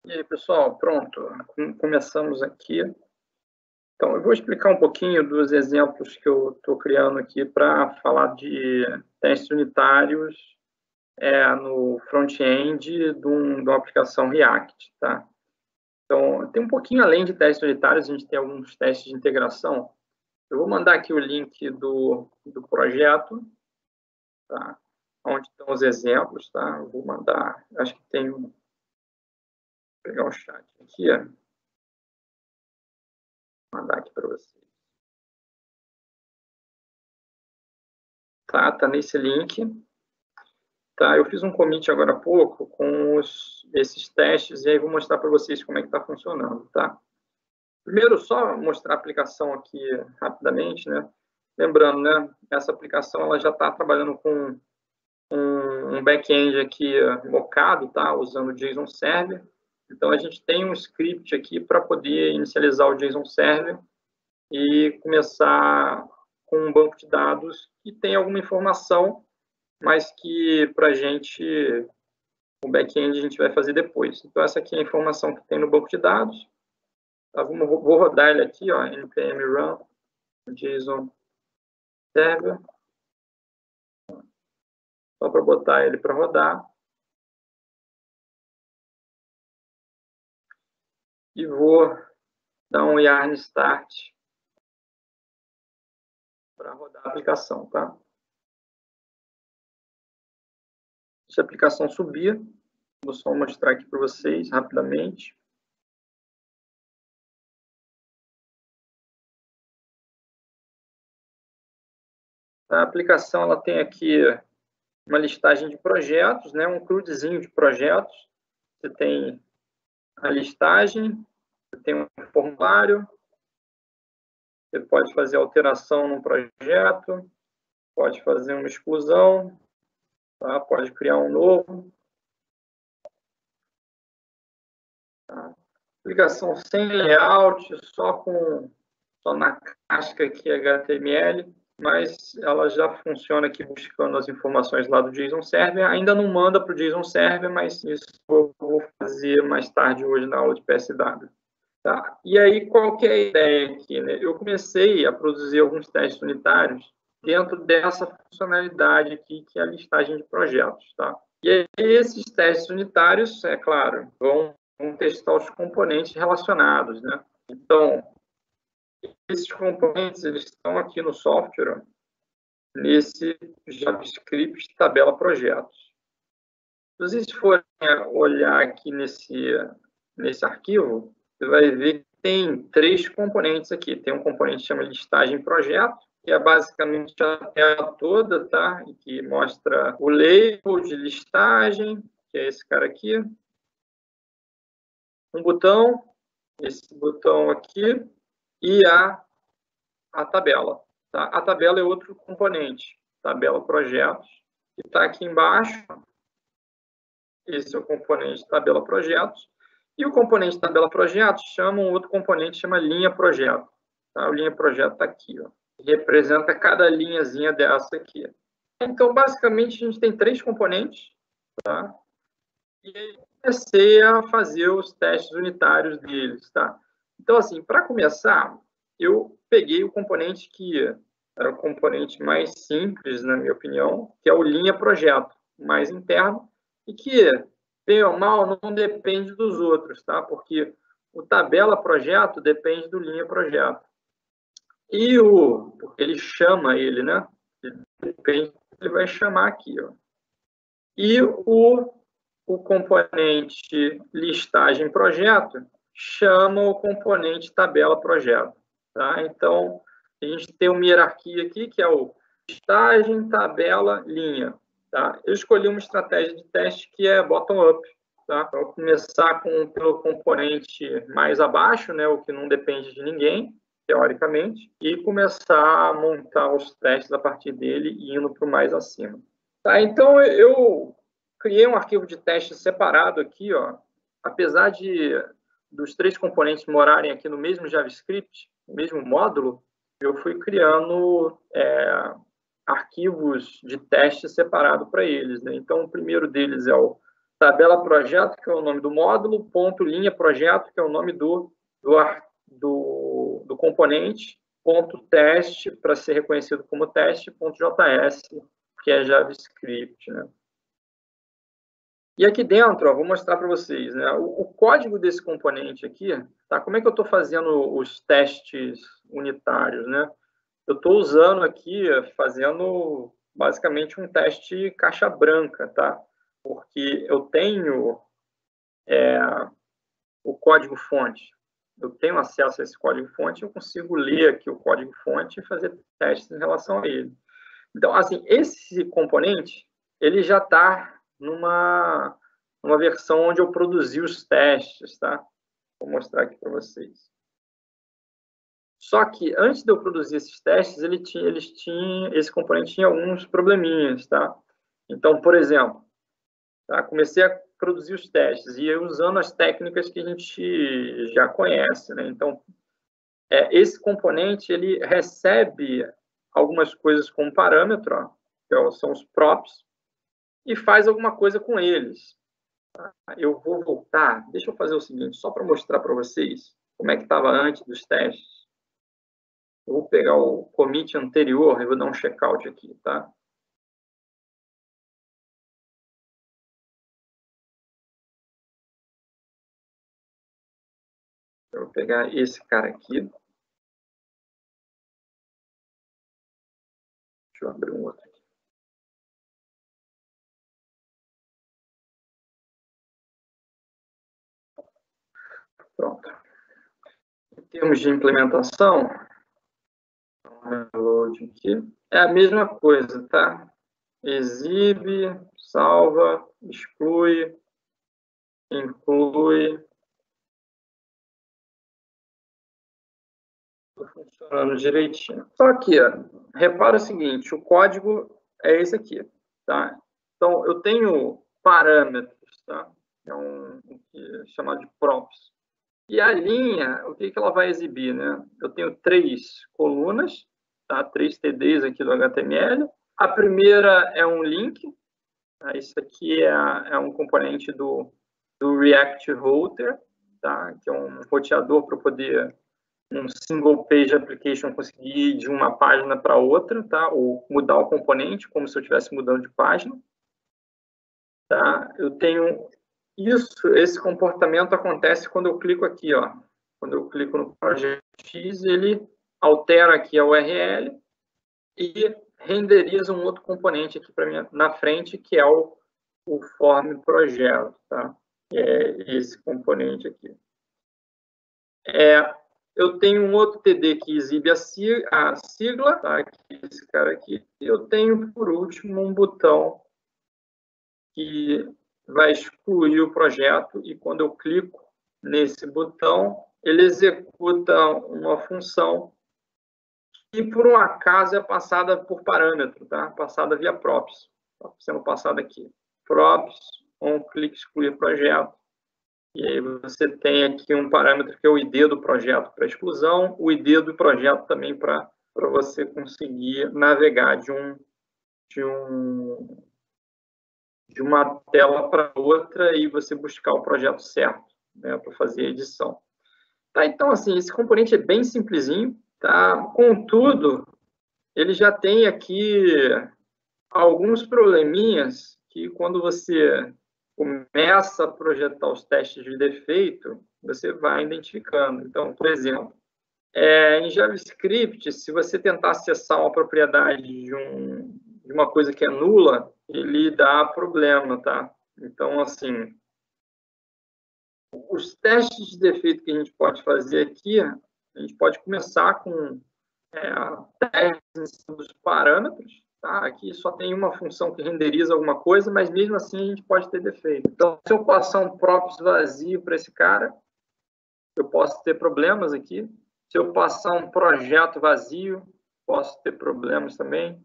E aí, pessoal, pronto, começamos aqui. Então, eu vou explicar um pouquinho dos exemplos que eu estou criando aqui para falar de testes unitários no front-end de uma aplicação React, tá? Então, tem um pouquinho além de testes unitários, a gente tem alguns testes de integração. Eu vou mandar aqui o link do projeto, tá? Onde estão os exemplos, tá? Eu vou mandar, acho que tem um... Vou pegar o chat aqui, ó. Vou mandar aqui para vocês. Tá nesse link. Tá, eu fiz um commit agora há pouco com esses testes e aí vou mostrar para vocês como é que está funcionando, tá? Primeiro, só mostrar a aplicação aqui rapidamente, né? Lembrando, né? Essa aplicação ela já está trabalhando com um back-end aqui mocado, tá? Usando o JSON Server. Então, a gente tem um script aqui para poder inicializar o JSON Server e começar com um banco de dados que tem alguma informação, mas que para a gente, o back-end, a gente vai fazer depois. Então, essa aqui é a informação que tem no banco de dados. Tá, vou rodar ele aqui, ó, npm run JSON Server. Só para botar ele para rodar. E vou dar um yarn start para rodar a aplicação, tá? Se a aplicação subir, vou só mostrar aqui para vocês rapidamente. A aplicação ela tem aqui uma listagem de projetos, né? Um CRUDzinho de projetos. Você tem a listagem, você tem um formulário, você pode fazer alteração no projeto, pode fazer uma exclusão, tá? Pode criar um novo. Tá? Aplicação sem layout, só na casca aqui HTML, mas ela já funciona aqui buscando as informações lá do JSON Server. Ainda não manda para o JSON Server, mas isso eu vou fazer mais tarde hoje na aula de PSW. Tá? E aí, qual que é a ideia aqui? Né? Eu comecei a produzir alguns testes unitários dentro dessa funcionalidade aqui, que é a listagem de projetos. Tá? E aí, esses testes unitários, é claro, vão testar os componentes relacionados. Né? Então, esses componentes eles estão aqui no software, nesse JavaScript tabela projetos. Se vocês forem olhar aqui nesse arquivo, você vai ver que tem 3 componentes aqui. Tem um componente que chama listagem projeto, que é basicamente a tela toda, tá? E que mostra o label de listagem, que é esse cara aqui. Um botão, esse botão aqui, e a tabela. Tá? A tabela é outro componente, tabela projetos, que está aqui embaixo. Esse é o componente tabela projetos. E o componente tabela projetos chama um outro componente, chama linha projeto. Tá? O linha projeto está aqui, ó. Representa cada linhazinha dessa aqui. Então, basicamente, a gente tem 3 componentes. Tá? E aí, comecei a fazer os testes unitários deles. Tá? Então, assim, para começar, eu peguei o componente que era o componente mais simples, na minha opinião, que é o linha projeto, mais interno, e que, bem ou mal, não depende dos outros, tá? Porque o tabela projeto depende do linha projeto. E ele chama ele, né? Ele vai chamar aqui, ó. E o componente listagem projeto chama o componente tabela projeto, tá? Então, a gente tem uma hierarquia aqui, que é o listagem, tabela, linha. Tá? Eu escolhi uma estratégia de teste que é bottom-up. Tá? Então, vou começar pelo componente mais abaixo, né, o que não depende de ninguém, teoricamente, e começar a montar os testes a partir dele e indo para o mais acima. Tá? Então, eu criei um arquivo de teste separado aqui, ó, apesar dos 3 componentes morarem aqui no mesmo JavaScript, no mesmo módulo, eu fui criando arquivos de teste separado para eles. Né? Então, o primeiro deles é o tabela projeto, que é o nome do módulo, ponto linha projeto, que é o nome do componente, ponto teste, para ser reconhecido como teste, ponto JS, que é JavaScript, né? E aqui dentro, ó, vou mostrar para vocês, né, o código desse componente aqui, tá? Como é que eu estou fazendo os testes unitários, né? Eu estou usando aqui, fazendo basicamente um teste caixa branca, tá? Porque eu tenho o código-fonte. Eu tenho acesso a esse código-fonte, eu consigo ler aqui o código-fonte e fazer testes em relação a ele. Então, assim, esse componente, ele já está numa versão onde eu produzi os testes, tá? Vou mostrar aqui para vocês. Só que, antes de eu produzir esses testes, esse componente tinha alguns probleminhas, tá? Então, por exemplo, tá? Comecei a produzir os testes e usando as técnicas que a gente já conhece, né? Então, esse componente, ele recebe algumas coisas como parâmetro, ó, que são os props, e faz alguma coisa com eles. Eu vou voltar, deixa eu fazer o seguinte, só para mostrar para vocês como é que estava antes dos testes. Eu vou pegar o commit anterior e vou dar um checkout aqui, tá? Eu vou pegar esse cara aqui. Deixa eu abrir um outro aqui. Pronto. Em termos de implementação, reload aqui, é a mesma coisa, tá? Exibe, salva, exclui, inclui. Funcionando direitinho. Só que, ó, repara o seguinte, o código é esse aqui, tá? Então, eu tenho parâmetros, tá? É chamado de props. E a linha, o que ela vai exibir, né? Eu tenho 3 colunas, tá? 3 TDs aqui do HTML. A primeira é um link. Tá? Isso aqui é um componente do React Router, tá? Que é um roteador para poder um single page application conseguir ir de uma página para outra, tá? Ou mudar o componente, como se eu estivesse mudando de página. Tá? Eu tenho esse comportamento acontece quando eu clico aqui, ó. Quando eu clico no projeto X, ele altera aqui a URL e renderiza um outro componente aqui para mim na frente, que é o form projeto, tá? É esse componente aqui. Eu tenho um outro TD que exibe a sigla, tá? Esse cara aqui. E eu tenho, por último, um botão que vai excluir o projeto e quando eu clico nesse botão, ele executa uma função que, por um acaso, é passada por parâmetro, tá? Passada via props. Está sendo passada aqui. Props, clique excluir projeto. E aí você tem aqui um parâmetro que é o ID do projeto para exclusão, o ID do projeto também para você conseguir navegar de uma tela para outra e você buscar o projeto certo, né, para fazer a edição. Tá, então, assim, esse componente é bem simplesinho, tá? Contudo, ele já tem aqui alguns probleminhas que quando você começa a projetar os testes de defeito, você vai identificando. Então, por exemplo, em JavaScript, se você tentar acessar uma propriedade de uma coisa que é nula, ele dá problema, tá? Então, assim, os testes de defeito que a gente pode fazer aqui, a gente pode começar com testes dos parâmetros, tá? Aqui só tem uma função que renderiza alguma coisa, mas mesmo assim a gente pode ter defeito. Então, se eu passar um props vazio para esse cara, eu posso ter problemas aqui. Se eu passar um projeto vazio, posso ter problemas também.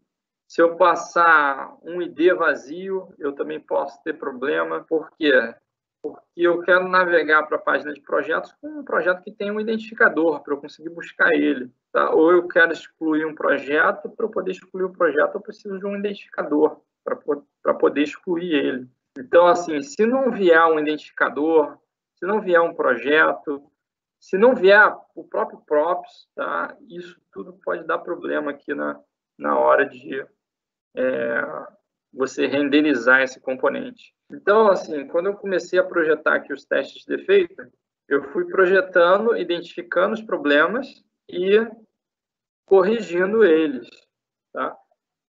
Se eu passar um ID vazio, eu também posso ter problema. Por quê? Porque eu quero navegar para a página de projetos com um projeto que tem um identificador, para eu conseguir buscar ele. Tá? Ou eu quero excluir um projeto, para eu poder excluir o projeto, eu preciso de um identificador para poder excluir ele. Então, assim, se não vier um identificador, se não vier um projeto, se não vier o próprio props, tá? Isso tudo pode dar problema aqui na hora de você renderizar esse componente. Então, assim, quando eu comecei a projetar aqui os testes de defeito, eu fui projetando, identificando os problemas e corrigindo eles, tá?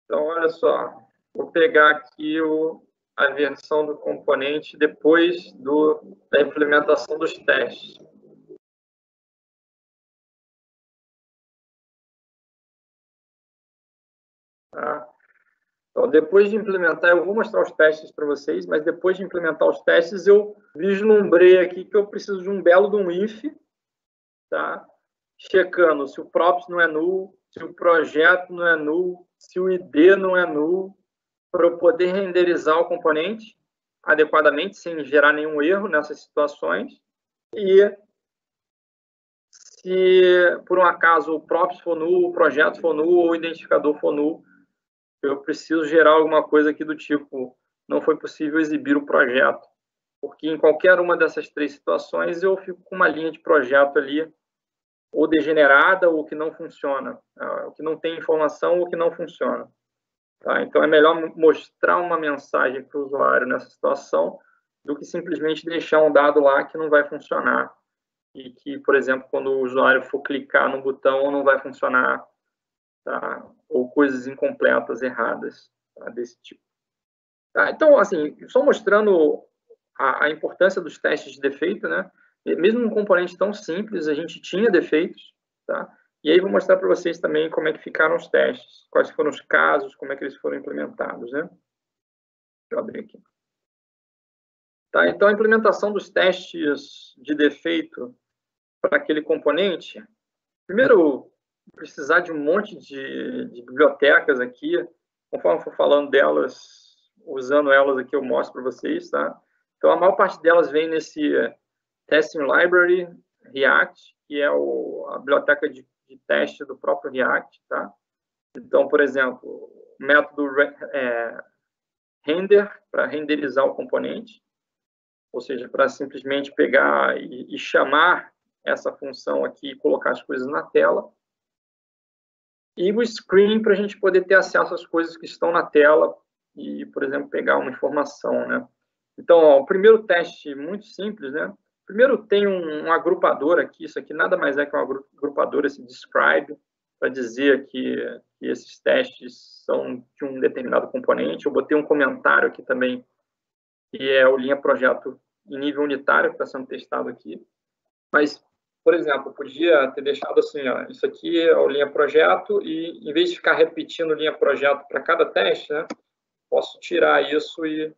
Então, olha só, vou pegar aqui a versão do componente depois da implementação dos testes. Tá? Então, depois de implementar, eu vou mostrar os testes para vocês, mas depois de implementar os testes, eu vislumbrei aqui que eu preciso de um belo de um if, tá? Checando se o props não é null, se o projeto não é null, se o ID não é null, para eu poder renderizar o componente adequadamente, sem gerar nenhum erro nessas situações. E se, por um acaso, o props for null, o projeto for null ou o identificador for null, eu preciso gerar alguma coisa aqui do tipo, não foi possível exibir o projeto. Porque em qualquer uma dessas três situações, eu fico com uma linha de projeto ali, ou degenerada, ou que não funciona. O que não tem informação, ou que não funciona. Tá? Então, é melhor mostrar uma mensagem para o usuário nessa situação do que simplesmente deixar um dado lá que não vai funcionar. E que, por exemplo, quando o usuário for clicar no botão, não vai funcionar. Tá? Ou coisas incompletas, erradas, tá? Desse tipo. Tá? Então, assim, só mostrando a importância dos testes de defeito, né? Mesmo um componente tão simples, a gente tinha defeitos, tá? E aí vou mostrar para vocês também como é que ficaram os testes, quais foram os casos, como é que eles foram implementados, né? Deixa eu abrir aqui. Tá, então, a implementação dos testes de defeito para aquele componente, primeiro, precisar de um monte de bibliotecas aqui, conforme for falando delas, usando elas aqui, eu mostro para vocês, tá? Então, a maior parte delas vem nesse Testing Library React, que é a biblioteca de teste do próprio React, tá? Então, por exemplo, o método render, para renderizar o componente, ou seja, para simplesmente pegar e chamar essa função aqui e colocar as coisas na tela. E o screen para a gente poder ter acesso às coisas que estão na tela e, por exemplo, pegar uma informação, né? Então, ó, o primeiro teste muito simples, né? Primeiro tem um agrupador aqui, isso aqui nada mais é que um agrupador, esse describe, para dizer que esses testes são de um determinado componente. Eu botei um comentário aqui também, que é o linha projeto em nível unitário, que está sendo testado aqui. Mas, por exemplo, eu podia ter deixado assim, ó, isso aqui é o linha projeto e, em vez de ficar repetindo linha projeto para cada teste, né, posso tirar isso e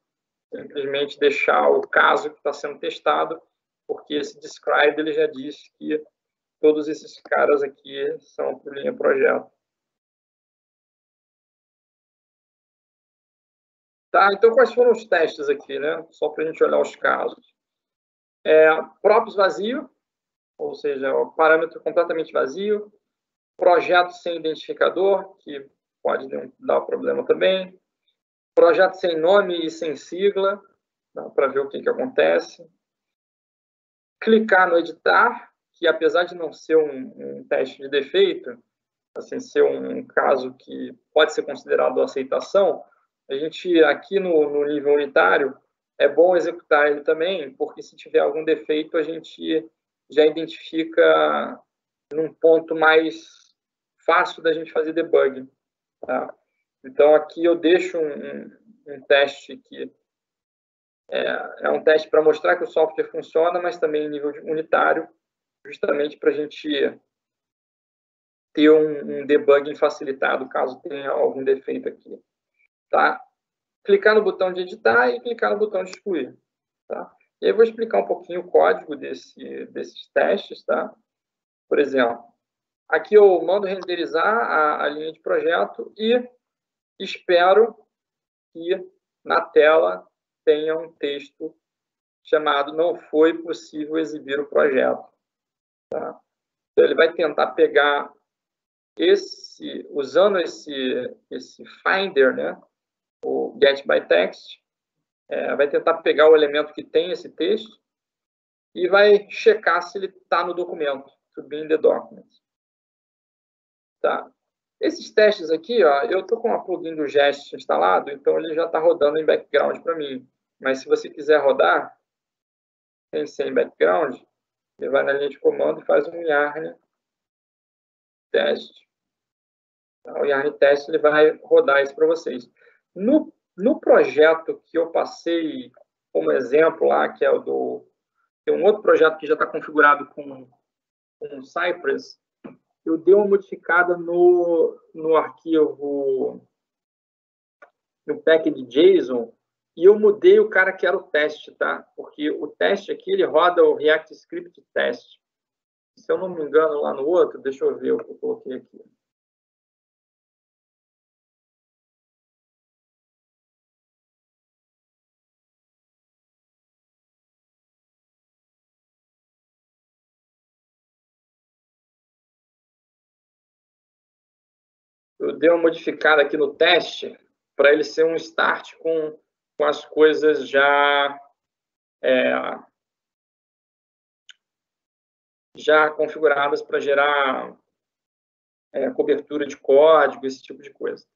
simplesmente deixar o caso que está sendo testado, porque esse describe ele já diz que todos esses caras aqui são por linha projeto. Tá, então quais foram os testes aqui, né? Só para a gente olhar os casos. Props vazio, ou seja, o parâmetro completamente vazio. Projeto sem identificador, que pode dar problema também. Projeto sem nome e sem sigla, para ver o que acontece. Clicar no editar, que apesar de não ser um teste de defeito, assim, ser um caso que pode ser considerado aceitação, a gente, aqui no nível unitário, é bom executar ele também, porque se tiver algum defeito, a gente já identifica num ponto mais fácil da gente fazer debug. Tá? Então, aqui eu deixo um teste que é um teste para mostrar que o software funciona, mas também em nível unitário, justamente para a gente ter um debugging facilitado, caso tenha algum defeito aqui. Tá? Clicar no botão de editar e clicar no botão de excluir. Tá? E aí eu vou explicar um pouquinho o código desses testes. Tá? Por exemplo, aqui eu mando renderizar a linha de projeto e espero que na tela tenha um texto chamado "Não foi possível exibir o projeto". Tá? Então, ele vai tentar pegar usando esse Finder, né, o GetByText, vai tentar pegar o elemento que tem esse texto e vai checar se ele está no documento, to be in the document. Tá? Esses testes aqui, ó, eu estou com a plugin do Jest instalado, então ele já está rodando em background para mim. Mas se você quiser rodar sem background, você vai na linha de comando e faz um yarn teste. O yarn teste ele vai rodar isso para vocês. No projeto que eu passei como exemplo lá, que é o do... Tem um outro projeto que já está configurado com Cypress, eu dei uma modificada no arquivo, no package JSON, e eu mudei o cara que era o teste, tá? Porque o teste aqui, ele roda o React Script Test. Se eu não me engano, lá no outro, deixa eu ver o que eu coloquei aqui. Eu dei uma modificada aqui no teste para ele ser um start com as coisas já configuradas para gerar cobertura de código, esse tipo de coisa.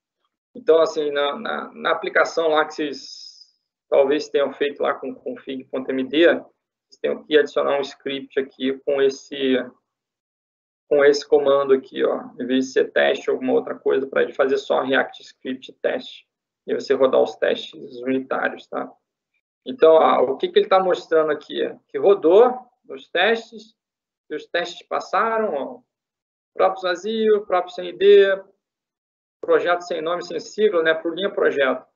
Então, assim, na aplicação lá que vocês talvez tenham feito lá com config.md, vocês tenham que adicionar um script aqui com esse comando aqui, ó, em vez de ser teste ou alguma outra coisa, para ele fazer só React Script teste. E você rodar os testes unitários, tá? Então, ó, o que ele está mostrando aqui? Que rodou os testes, e os testes passaram, ó, próprio vazio, próprio sem ID, projeto sem nome, sem sigla, né, por linha projeto.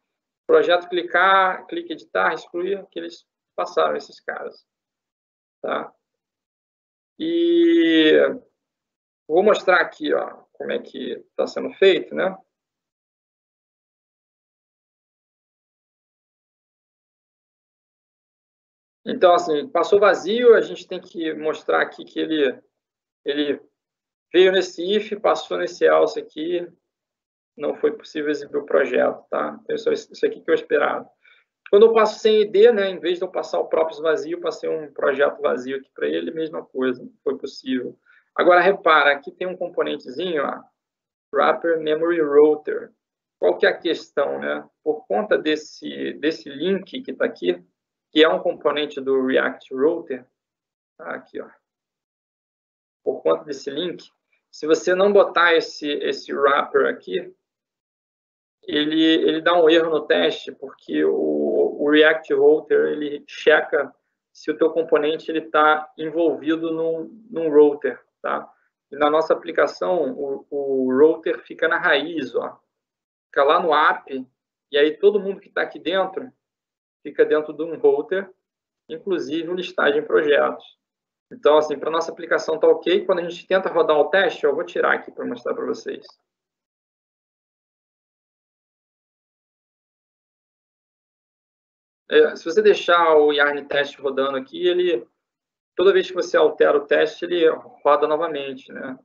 Projeto clicar, clique editar, excluir, que eles passaram, esses caras. Tá? E vou mostrar aqui, ó, como é que está sendo feito, né? Então, assim, passou vazio, a gente tem que mostrar aqui que ele veio nesse if, passou nesse else aqui, não foi possível exibir o projeto, tá? Então, isso aqui que eu esperava. Quando eu passo sem ID, né, em vez de eu passar o próprio vazio, passei um projeto vazio aqui para ele, mesma coisa, foi possível. Agora, repara, aqui tem um componentezinho, ó, Wrapper Memory Router. Qual que é a questão, né? Por conta desse link que está aqui, que é um componente do React Router, tá aqui, ó. Por conta desse link, se você não botar esse wrapper aqui, ele dá um erro no teste, porque o React Router ele checa se o teu componente está envolvido num router, tá? E na nossa aplicação, o router fica na raiz, ó. Fica lá no app, e aí todo mundo que está aqui dentro fica dentro de um router, inclusive o listagem projetos. Então, assim, para nossa aplicação está ok. Quando a gente tenta rodar o teste, eu vou tirar aqui para mostrar para vocês. Se você deixar o yarn test rodando aqui, toda vez que você altera o teste, ele roda novamente, né?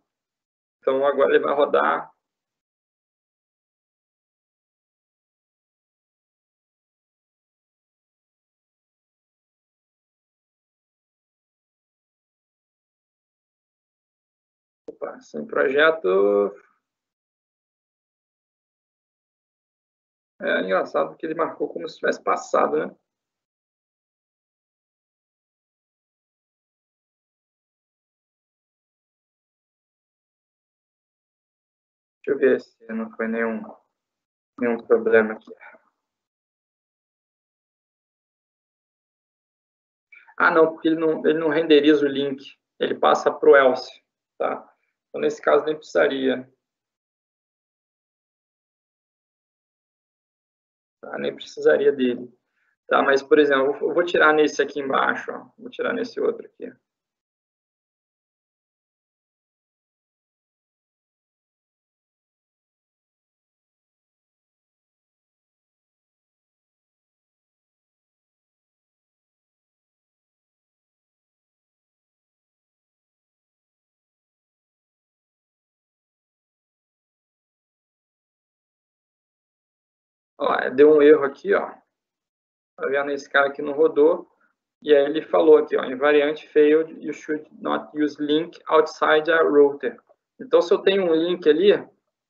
Então, agora ele vai rodar. Opa, sem projeto. É engraçado porque ele marcou como se tivesse passado, né? Deixa eu ver se não foi nenhum problema aqui. Ah, não, porque ele não renderiza o link. Ele passa para o else, tá? Então, nesse caso, nem precisaria. Tá? Nem precisaria dele. Tá? Mas, por exemplo, eu vou tirar nesse aqui embaixo. Ó. Vou tirar nesse outro aqui. Ó, deu um erro aqui, ó. Tá vendo? Esse cara aqui não rodou. E aí ele falou aqui, ó, invariant failed, you should not use link outside a router. Então, se eu tenho um link ali,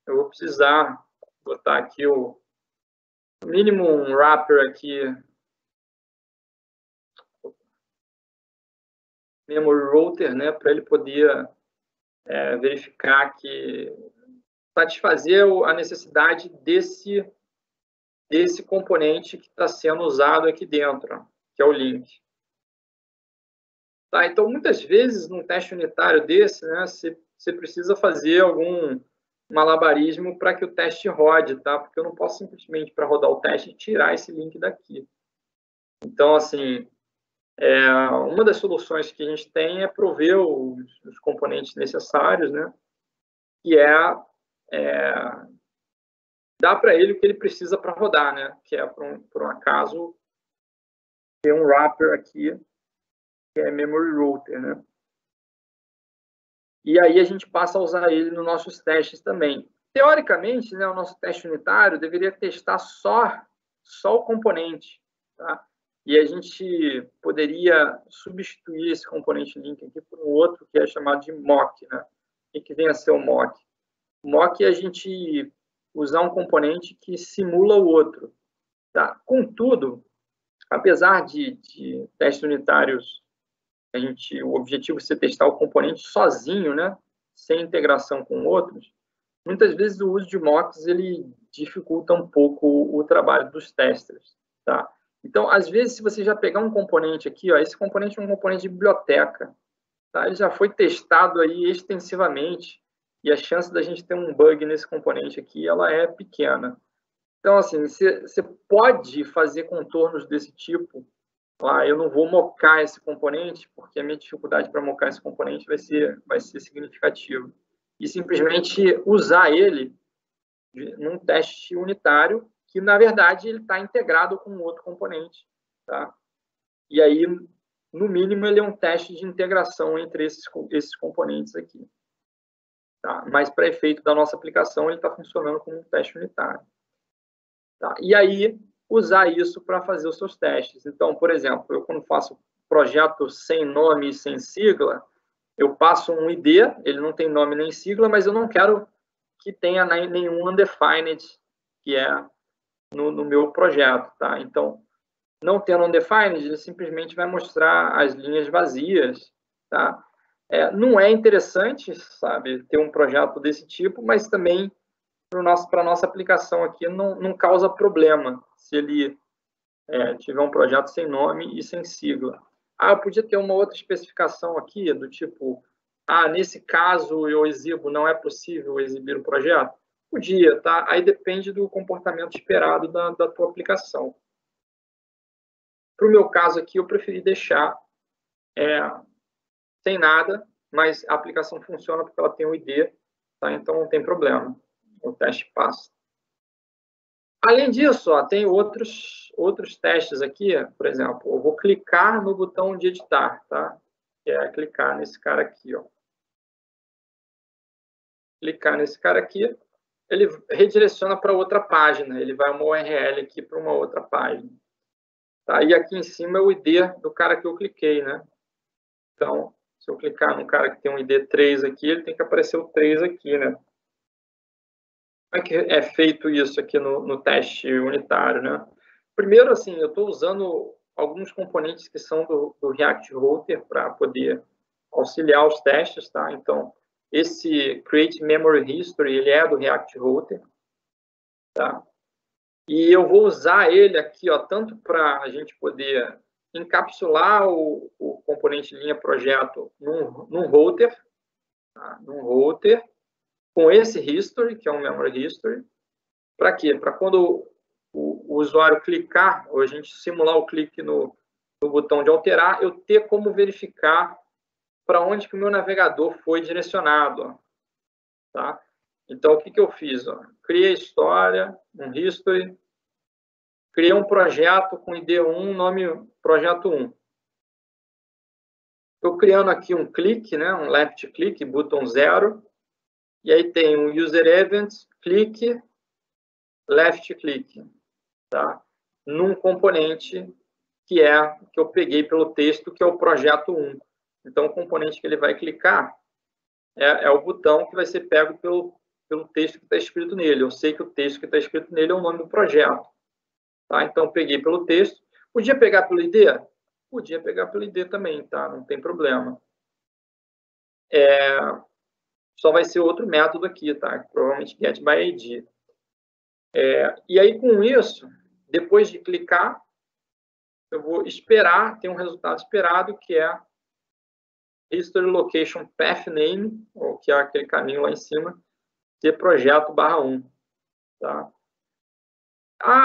eu vou precisar botar aqui o mínimo um wrapper aqui, memory router, né, para ele poder verificar que satisfazer a necessidade desse componente que está sendo usado aqui dentro, ó, que é o link. Tá, então, muitas vezes, num teste unitário desse, né, você precisa fazer algum malabarismo para que o teste rode, tá? Porque eu não posso simplesmente, para rodar o teste, tirar esse link daqui. Então, assim, uma das soluções que a gente tem é prover os componentes necessários, né? Que dar para ele o que ele precisa para rodar, né? Que é, por um acaso, ter um wrapper aqui, que é memory router, né? E aí a gente passa a usar ele nos nossos testes também. Teoricamente, né, o nosso teste unitário deveria testar só o componente, tá? E a gente poderia substituir esse componente link aqui por um outro que é chamado de mock, né? O que vem a ser o mock? O mock é a gente usar um componente que simula o outro, tá? Contudo, apesar de testes unitários, o objetivo é você testar o componente sozinho, né? Sem integração com outros, muitas vezes o uso de mocks ele dificulta um pouco o trabalho dos testers, tá? Então, às vezes, se você já pegar um componente aqui, ó, esse componente é um componente de biblioteca, tá? Ele já foi testado aí extensivamente e a chance da gente ter um bug nesse componente aqui, ela é pequena. Então, assim, você pode fazer contornos desse tipo. Eu não vou mocar esse componente, porque a minha dificuldade para mocar esse componente vai ser significativa. E simplesmente usar ele num teste unitário, que, na verdade, ele está integrado com outro componente. Tá? E aí, no mínimo, ele é um teste de integração entre esses componentes aqui. Tá? Mas, para efeito da nossa aplicação, ele está funcionando como um teste unitário. Tá? E aí, usar isso para fazer os seus testes. Então, por exemplo, eu quando faço projeto sem nome e sem sigla, eu passo um ID, ele não tem nome nem sigla, mas eu não quero que tenha nenhum undefined, que é no meu projeto, tá? Então, não tendo undefined, ele simplesmente vai mostrar as linhas vazias, tá? Não é interessante, sabe, ter um projeto desse tipo, mas também para a nossa aplicação aqui não causa problema se ele tiver um projeto sem nome e sem sigla. Eu podia ter uma outra especificação aqui, do tipo, nesse caso eu exibo, não é possível exibir o projeto? Podia, tá? Aí depende do comportamento esperado da tua aplicação. Para o meu caso aqui, eu preferi deixar sem nada, mas a aplicação funciona porque ela tem o ID, tá? Então não tem problema. O teste passa. Além disso, tem outros testes aqui, por exemplo, eu vou clicar no botão de editar, tá? Que é clicar nesse cara aqui, ó. Clicar nesse cara aqui, ele redireciona para outra página, ele vai uma URL aqui para uma outra página. Tá? E aqui em cima é o ID do cara que eu cliquei, né? Então, se eu clicar no cara que tem um ID 3 aqui, ele tem que aparecer o 3 aqui, né? Como é que é feito isso aqui no teste unitário, né? Primeiro, assim, eu estou usando alguns componentes que são do React Router para poder auxiliar os testes, tá? Então, esse Create Memory History, ele é do React Router, tá? E eu vou usar ele aqui, ó, tanto para a gente poder encapsular o componente linha projeto num router, tá? Num router, com esse history, que é um memory history. Para quê? Para quando o usuário clicar, ou a gente simular o clique no botão de alterar, eu ter como verificar para onde que o meu navegador foi direcionado. Ó, tá? Então, o que eu fiz? Ó? Criei a história, um history, criei um projeto com ID1, nome projeto 1. Estou criando aqui um clique, né? Um left click, botão 0, e aí tem um user event, clique, left click, tá? num componente que eu peguei pelo texto, que é o projeto 1. Então, o componente que ele vai clicar é o botão que vai ser pego pelo texto que está escrito nele. Eu sei que o texto que está escrito nele é o nome do projeto. Tá? Então, peguei pelo texto. Podia pegar pelo ID? Podia pegar pelo ID também, tá? Não tem problema. Só vai ser outro método aqui, tá? Provavelmente get by ID. E aí, com isso, depois de clicar, eu vou esperar, tem um resultado esperado, que é History Location Path Name, ou que é aquele caminho lá em cima, de projeto /1. Tá?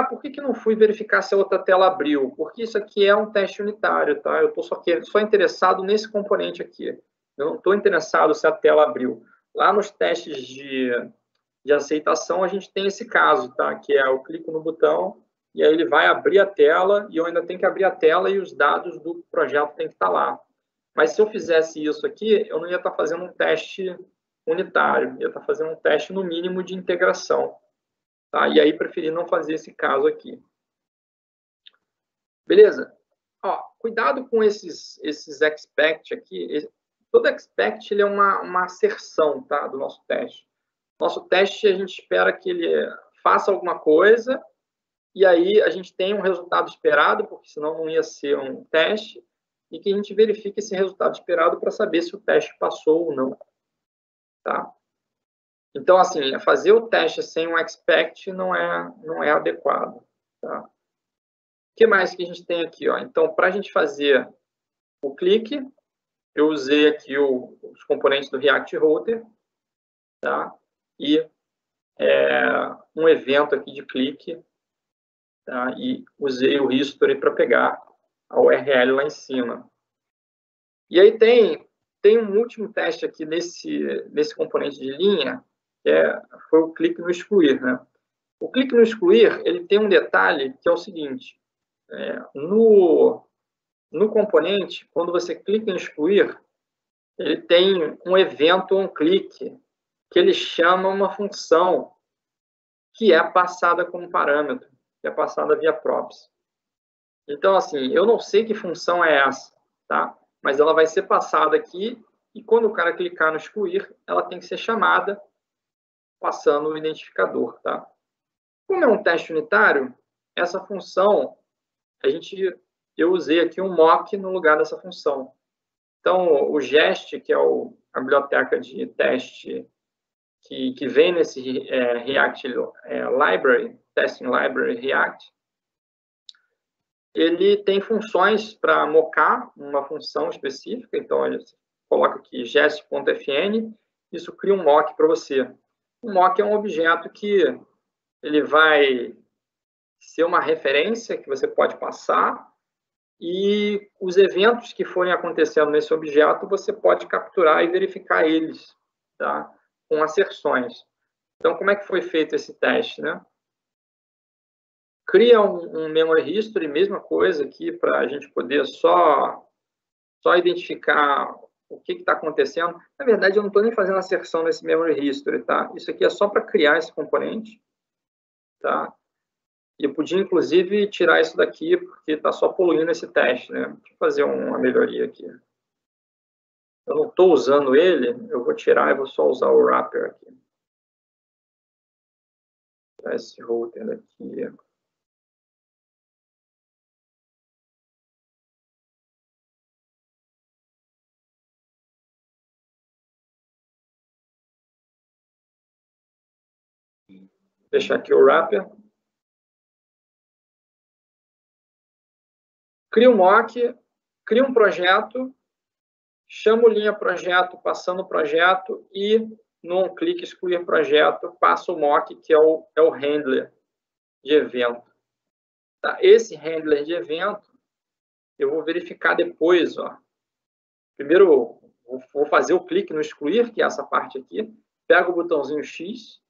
Por que não fui verificar se a outra tela abriu? Porque isso aqui é um teste unitário, tá? Eu estou só interessado nesse componente aqui. Eu não estou interessado se a tela abriu. Lá nos testes de aceitação, a gente tem esse caso, tá? Que é eu clico no botão e aí ele vai abrir a tela e eu ainda tenho que abrir a tela e os dados do projeto têm que estar lá. Mas se eu fizesse isso aqui, eu não ia estar fazendo um teste unitário, ia estar fazendo um teste, no mínimo, de integração. Tá? E aí, preferi não fazer esse caso aqui. Beleza? Cuidado com esses expect aqui. Todo expect ele é uma asserção, tá, do nosso teste. Nosso teste, a gente espera que ele faça alguma coisa e aí a gente tem um resultado esperado, porque senão não ia ser um teste, e que a gente verifique esse resultado esperado para saber se o teste passou ou não. Tá? Então, assim, fazer o teste sem um expect não é adequado. Tá? O que mais que a gente tem aqui? Então, para a gente fazer o clique, eu usei aqui os componentes do React Router, tá? E um evento aqui de clique, tá? E usei o history para pegar a URL lá em cima. E aí tem um último teste aqui nesse componente de linha, que foi o clique no excluir, né? O clique no excluir, ele tem um detalhe que é o seguinte, no componente, quando você clica em excluir, ele tem um evento on click, que ele chama uma função que é passada como parâmetro, que é passada via props. Então, assim, eu não sei que função é essa, tá? Mas ela vai ser passada aqui e quando o cara clicar no excluir, ela tem que ser chamada passando o identificador, tá? Como é um teste unitário, essa função, eu usei aqui um mock no lugar dessa função. Então, o Jest, que é a biblioteca de teste que vem nesse React Library, Testing Library React, ele tem funções para mocar uma função específica. Então, ele coloca aqui jest.fn, isso cria um mock para você. Um mock é um objeto que ele vai ser uma referência que você pode passar e os eventos que forem acontecendo nesse objeto, você pode capturar e verificar eles, tá? Com asserções. Então, como é que foi feito esse teste, né? Cria um memory history, mesma coisa aqui, para a gente poder só identificar o que está acontecendo. Na verdade, eu não estou nem fazendo asserção nesse memory history, tá? Isso aqui é só para criar esse componente, tá? E eu podia, inclusive, tirar isso daqui, porque está só poluindo esse teste, né? Deixa eu fazer uma melhoria aqui. Eu não estou usando ele, eu vou tirar e vou só usar o wrapper aqui. Tirar esse router daqui. Deixar aqui o wrapper. Cria um mock, cria um projeto, chamo linha projeto, passando o projeto e, num clique excluir projeto, passo o mock, que é o handler de evento. Tá? Esse handler de evento, eu vou verificar depois. Primeiro, vou fazer o clique no excluir, que é essa parte aqui, pego o botãozinho X.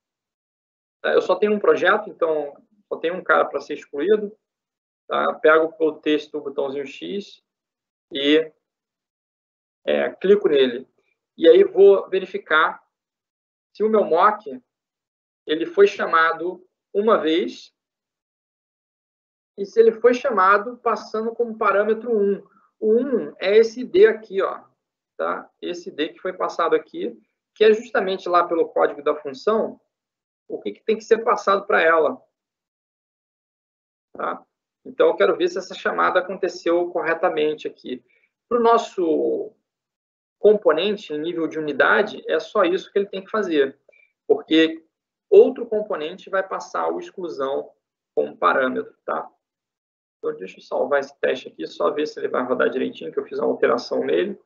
Tá? Eu só tenho um projeto, então só tem um cara para ser excluído. Tá? Pego o texto do botãozinho X e clico nele. E aí vou verificar se o meu mock ele foi chamado uma vez e se ele foi chamado passando como parâmetro 1. O 1 é esse D aqui, ó, tá? Esse D que foi passado aqui, que é justamente lá pelo código da função, o que tem que ser passado para ela. Tá? Então, eu quero ver se essa chamada aconteceu corretamente aqui. Para o nosso componente em nível de unidade, é só isso que ele tem que fazer, porque outro componente vai passar o exclusão como parâmetro. Tá? Então, deixa eu salvar esse teste aqui, só ver se ele vai rodar direitinho, que eu fiz uma alteração nele.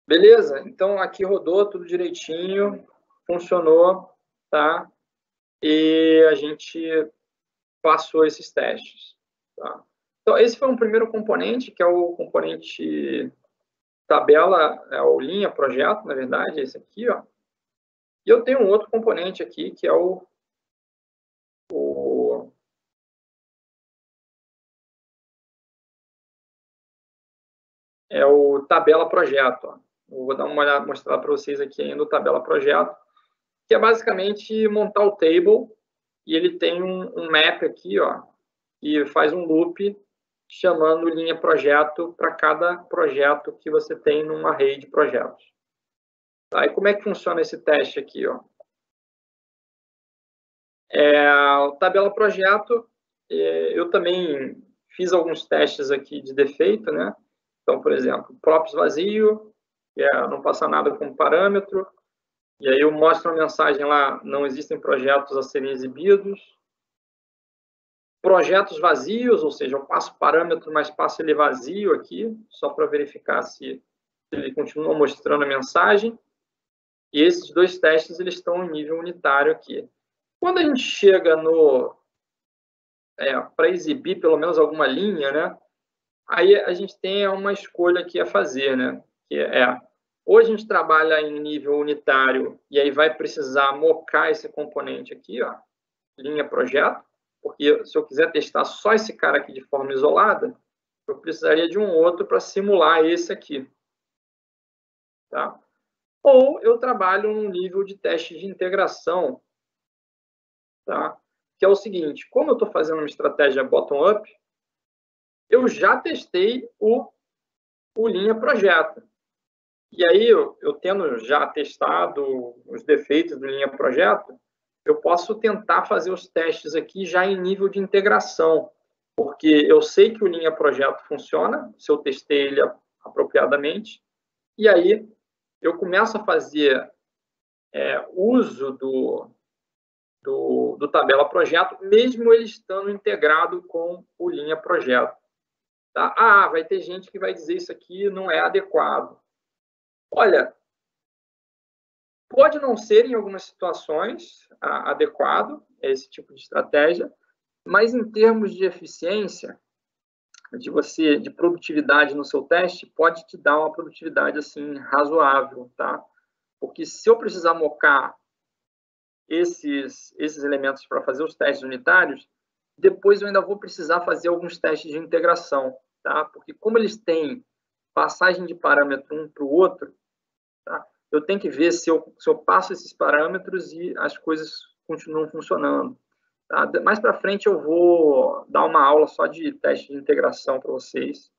Beleza, então aqui rodou tudo direitinho, funcionou, tá? E a gente passou esses testes. Tá? Então, esse foi um primeiro componente, que é o componente tabela, é o linha projeto, na verdade, esse aqui, ó. E eu tenho um outro componente aqui, que é o tabela projeto. Ó. Eu vou dar uma olhada, mostrar para vocês aqui ainda o tabela projeto, que é basicamente montar o table, e ele tem um map aqui, ó, que faz um loop chamando linha projeto para cada projeto que você tem numa array de projetos. Tá? E como é que funciona esse teste aqui? Ó? Tabela projeto, eu também fiz alguns testes aqui de defeito, né? Então, por exemplo, props vazio, que é não passar nada como parâmetro, e aí eu mostro uma mensagem lá, não existem projetos a serem exibidos. Projetos vazios, ou seja, eu passo parâmetro, mas passo ele vazio aqui, só para verificar se ele continua mostrando a mensagem. E esses dois testes, eles estão em nível unitário aqui. Quando a gente chega no para exibir pelo menos alguma linha, né? Aí a gente tem uma escolha aqui a fazer, né? Que ou a gente trabalha em nível unitário e aí vai precisar mocar esse componente aqui, ó, linha projeto, porque se eu quiser testar só esse cara aqui de forma isolada, eu precisaria de um outro para simular esse aqui, tá? Ou eu trabalho num nível de teste de integração, tá? Que é o seguinte, como eu estou fazendo uma estratégia bottom-up, eu já testei o linha projeto. E aí, eu tendo já testado os defeitos do linha projeto, eu posso tentar fazer os testes aqui já em nível de integração, porque eu sei que o linha projeto funciona, se eu testei ele apropriadamente, e aí eu começo a fazer uso do tabela projeto, mesmo ele estando integrado com o linha projeto. Tá? Vai ter gente que vai dizer isso aqui não é adequado. Olha, pode não ser em algumas situações adequado esse tipo de estratégia, mas em termos de eficiência, de produtividade no seu teste, pode te dar uma produtividade assim razoável, tá? Porque se eu precisar mocar esses elementos para fazer os testes unitários, depois eu ainda vou precisar fazer alguns testes de integração, tá? Porque como eles têm passagem de parâmetro um para o outro, tá? Eu tenho que ver se eu passo esses parâmetros e as coisas continuam funcionando. Tá? Mais para frente eu vou dar uma aula só de teste de integração para vocês,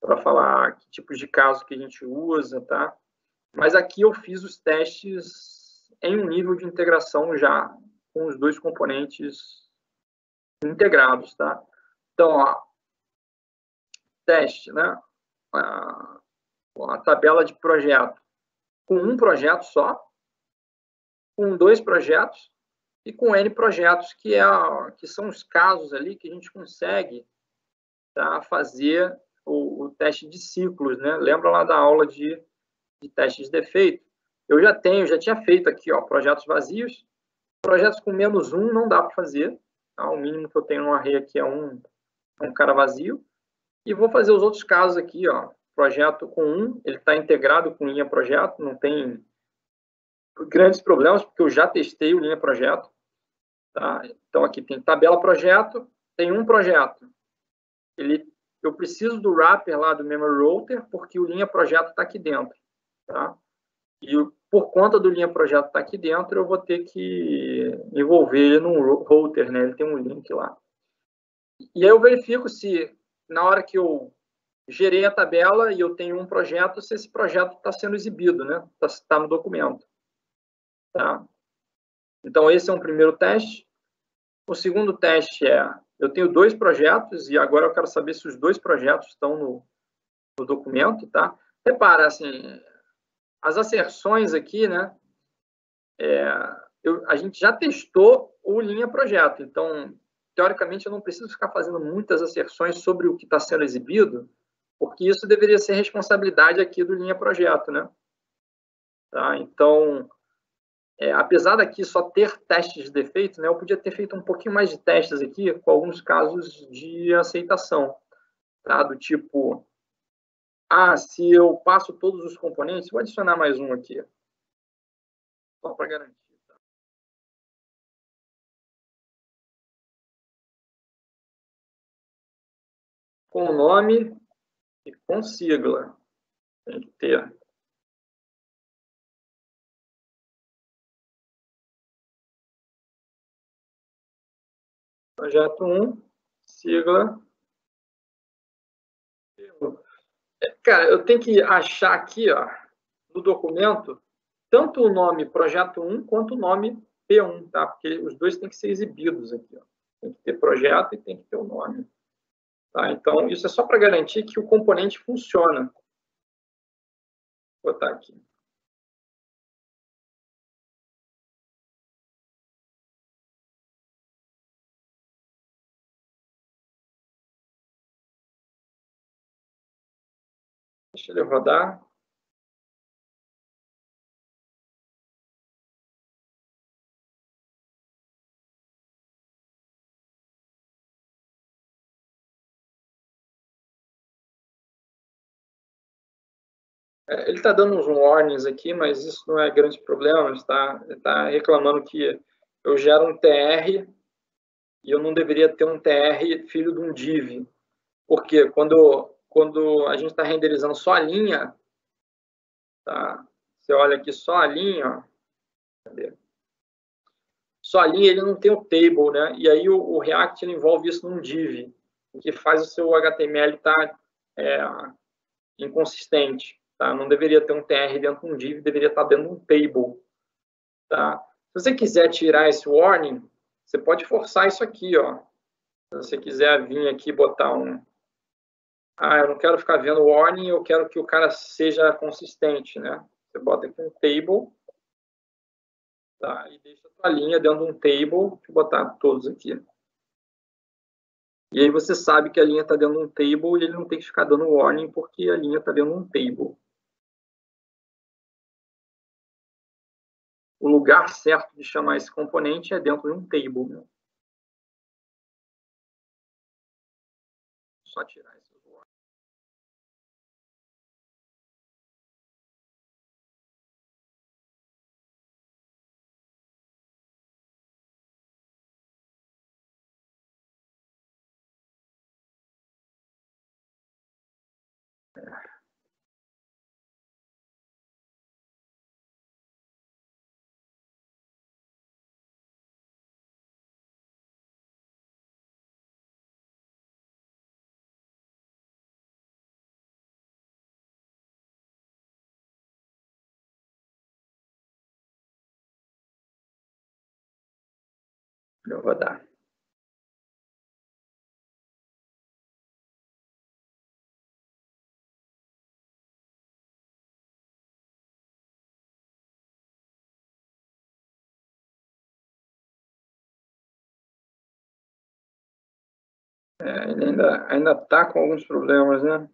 para falar que tipos de casos que a gente usa, tá? Mas aqui eu fiz os testes em um nível de integração já com os dois componentes integrados, tá? Então, ó, teste, né? A tabela de projeto com um projeto só, com dois projetos e com N projetos, que são os casos ali que a gente consegue, tá, fazer o teste de ciclos, né? Lembra lá da aula de teste de defeito? Eu já tinha feito aqui, ó, projetos vazios. Projetos com -1 não dá para fazer. Tá? O mínimo que eu tenho no array aqui é um cara vazio. E vou fazer os outros casos aqui, ó. Projeto com 1, ele está integrado com linha projeto, não tem grandes problemas, porque eu já testei o linha projeto. Tá? Então, aqui tem tabela projeto, tem um projeto. Eu preciso do wrapper lá do memory router, porque o linha projeto está aqui dentro. Tá? E por conta do linha projeto estar aqui dentro, eu vou ter que envolver ele num router, né? Ele tem um link lá. E aí eu verifico se, na hora que eu gerei a tabela e eu tenho um projeto, se esse projeto está sendo exibido, né? Está no documento. Tá? Então, esse é um primeiro teste. O segundo teste é, eu tenho 2 projetos e agora eu quero saber se os 2 projetos estão no documento, tá? Repara, assim, as asserções aqui, né? A gente já testou o linha projeto, então, teoricamente, eu não preciso ficar fazendo muitas asserções sobre o que está sendo exibido, porque isso deveria ser responsabilidade aqui do linha projeto, né? Tá? Então, apesar daqui só ter testes de defeito, né, eu podia ter feito um pouquinho mais de testes aqui, com alguns casos de aceitação, tá? Do tipo, se eu passo todos os componentes, vou adicionar mais um aqui, só para garantir. Tá? Com nome e com sigla, tem que ter. Projeto 1, sigla. Cara, eu tenho que achar aqui, ó, no documento, tanto o nome projeto 1 quanto o nome P1, tá? Porque os dois têm que ser exibidos aqui, ó. Tem que ter projeto e tem que ter o nome. Tá? Então, isso é só para garantir que o componente funciona. Vou botar aqui. Deixa ele rodar. Ele está dando uns warnings aqui, mas isso não é grande problema. Ele está reclamando que eu gero um TR e eu não deveria ter um TR filho de um div. Porque quando a gente está renderizando só a linha, tá? Você olha aqui só a linha, ó. Cadê? Só a linha ele não tem o table, né? E aí o React ele envolve isso num div, o que faz o seu HTML estar inconsistente. Tá? Não deveria ter um TR dentro de um div, deveria estar dentro de um table. Tá? Se você quiser tirar esse warning, você pode forçar isso aqui. Ó. Se você quiser vir aqui e botar um... eu não quero ficar vendo warning, eu quero que o cara seja consistente. Né? Você bota aqui um table, tá? E deixa a sua linha dentro de um table. Deixa eu botar todos aqui. E aí você sabe que a linha está dentro de um table e ele não tem que ficar dando warning porque a linha está dentro de um table. O lugar certo de chamar esse componente é dentro de um table. Né? Só tirar esse warning. Eu vou dar. Ele ainda está com alguns problemas, né?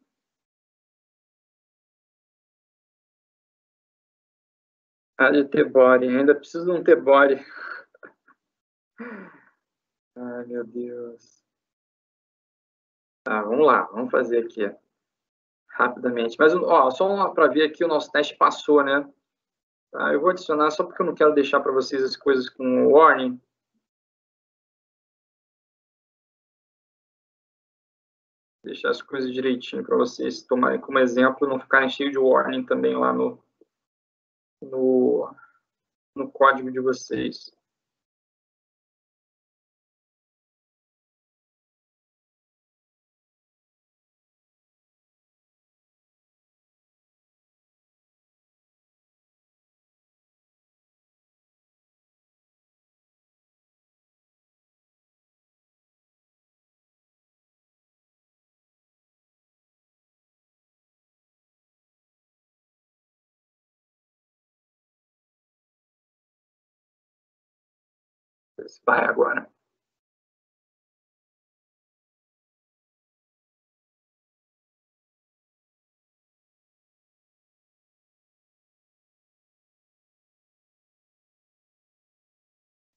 De T-body. Ainda preciso de um T-body. Ai, meu Deus. Tá, vamos lá. Vamos fazer aqui rapidamente. Mas, ó, só para ver aqui, o nosso teste passou, né? Tá? Eu vou adicionar só porque eu não quero deixar para vocês as coisas com warning. Deixar as coisas direitinho para vocês tomarem como exemplo, não ficarem cheios de warning também lá no código de vocês. Vai agora.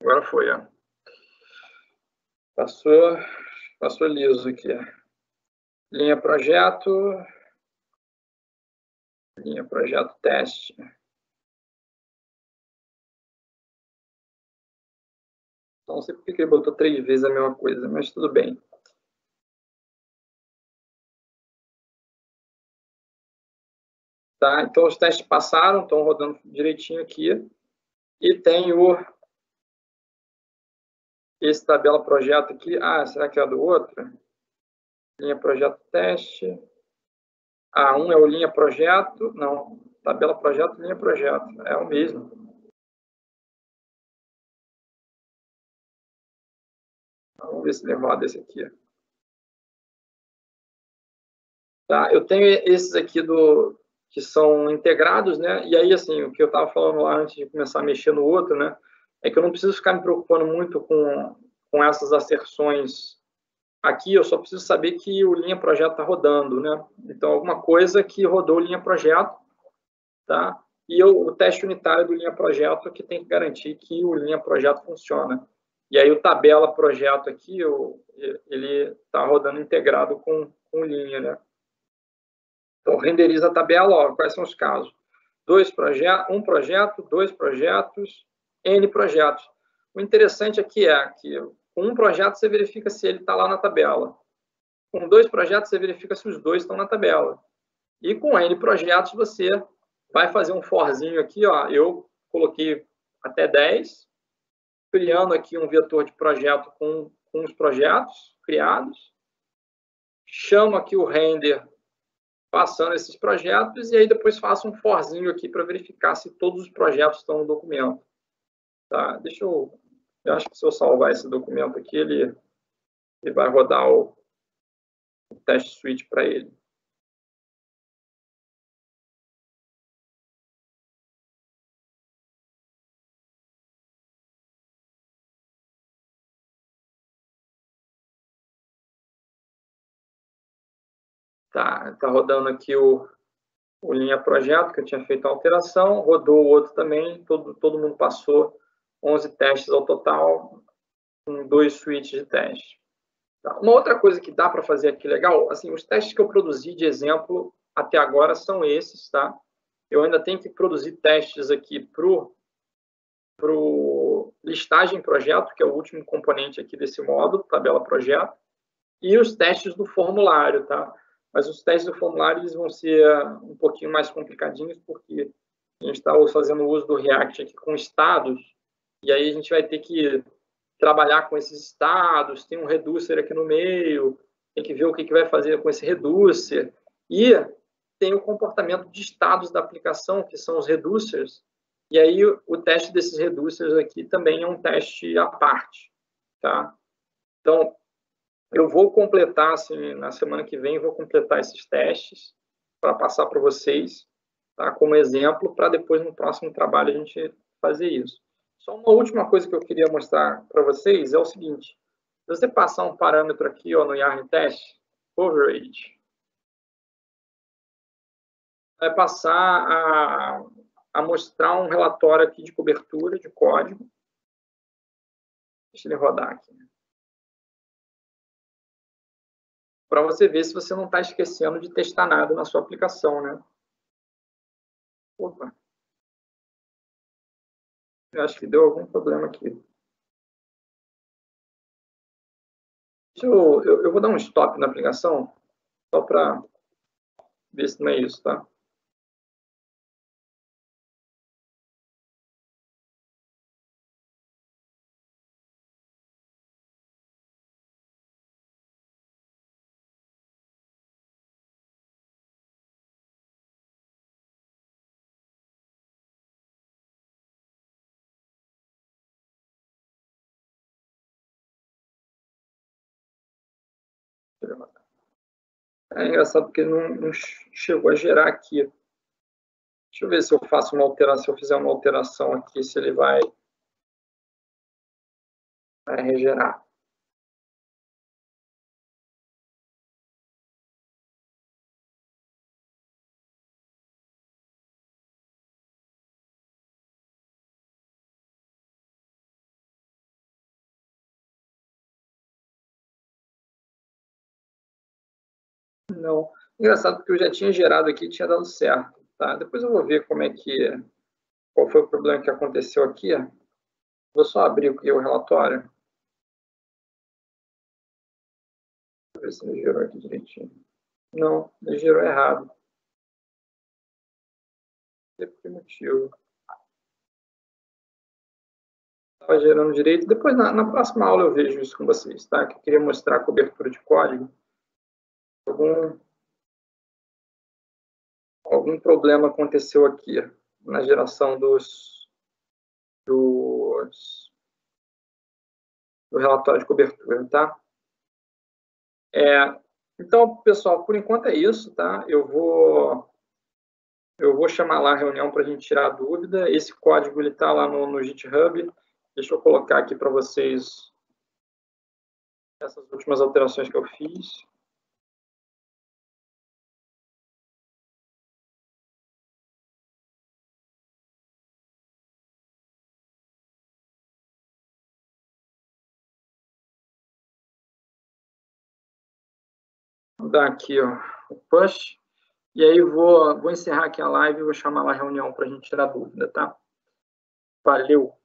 Agora foi, ó. Passou liso aqui. Linha projeto teste. Não sei porque ele botou 3 vezes a mesma coisa, mas tudo bem. Tá? Então, os testes passaram, estão rodando direitinho aqui. E tem esse tabela projeto aqui. Ah, será que é do outro? Linha projeto teste. Ah, um é o linha projeto. Não, tabela projeto, linha projeto. É o mesmo. Vamos ver se ele roda esse aqui. Tá? Eu tenho esses aqui que são integrados, né? E aí, assim, o que eu estava falando lá antes de começar a mexer no outro, né? É que eu não preciso ficar me preocupando muito com essas asserções aqui, eu só preciso saber que o linha projeto está rodando, né? Então, alguma coisa que rodou o linha projeto, tá? E o teste unitário do linha projeto que tem que garantir que o linha projeto funciona. E aí o tabela projeto aqui, ele está rodando integrado com linha, né? Então, renderiza a tabela, ó, quais são os casos? Um projeto, 2 projetos, N projetos. O interessante aqui é que com um projeto você verifica se ele está lá na tabela. Com 2 projetos você verifica se os 2 estão na tabela. E com N projetos você vai fazer um forzinho aqui, ó. Eu coloquei até 10, criando aqui um vetor de projeto com os projetos criados. Chamo aqui o render passando esses projetos, e aí depois faço um forzinho aqui para verificar se todos os projetos estão no documento. Tá? Eu acho que se eu salvar esse documento aqui, ele vai rodar o teste suite para ele. Tá rodando aqui o linha projeto, que eu tinha feito a alteração, rodou o outro também, todo mundo passou 11 testes ao total, com 2 suítes de teste. Tá. Uma outra coisa que dá para fazer aqui legal, assim, os testes que eu produzi de exemplo até agora são esses, tá? Eu ainda tenho que produzir testes aqui para o listagem projeto, que é o último componente aqui desse módulo, tabela projeto, e os testes do formulário, tá? Mas os testes do formulário eles vão ser um pouquinho mais complicadinhos, porque a gente está fazendo uso do React aqui com estados, e aí a gente vai ter que trabalhar com esses estados, tem um reducer aqui no meio, tem que ver o que vai fazer com esse reducer, e tem o comportamento de estados da aplicação, que são os reducers, e aí o teste desses reducers aqui também é um teste à parte, tá? Então, eu vou completar, assim, na semana que vem, vou completar esses testes para passar para vocês, tá? Como exemplo, para depois, no próximo trabalho, a gente fazer isso. Só uma última coisa que eu queria mostrar para vocês é o seguinte. Se você passar um parâmetro aqui, ó, no Yarn Test, Coverage, vai passar a mostrar um relatório aqui de cobertura de código. Deixa ele rodar aqui. Para você ver se você não está esquecendo de testar nada na sua aplicação, né? Opa. Eu acho que deu algum problema aqui. Eu vou dar um stop na aplicação, só para ver se não é isso, tá? É engraçado porque não chegou a gerar aqui. Deixa eu ver se eu faço uma alteração, se eu fizer uma alteração aqui, se ele vai regenerar. Não. Engraçado porque eu já tinha gerado aqui e tinha dado certo. Tá? Depois eu vou ver qual foi o problema que aconteceu aqui. Vou só abrir aqui o relatório. Deixa eu ver se ele gerou aqui direitinho. Não, ele gerou errado. Não sei por que motivo. Estava gerando direito. Depois, na próxima aula, eu vejo isso com vocês, tá? Que eu queria mostrar a cobertura de código. Algum problema aconteceu aqui na geração do relatório de cobertura, tá? Então, pessoal, por enquanto é isso, tá? Eu vou chamar lá a reunião para a gente tirar a dúvida. Esse código está lá no GitHub. Deixa eu colocar aqui para vocês essas últimas alterações que eu fiz. Vou dar aqui ó, o push. E aí vou encerrar aqui a live e vou chamar lá a reunião para a gente tirar a dúvida, tá? Valeu!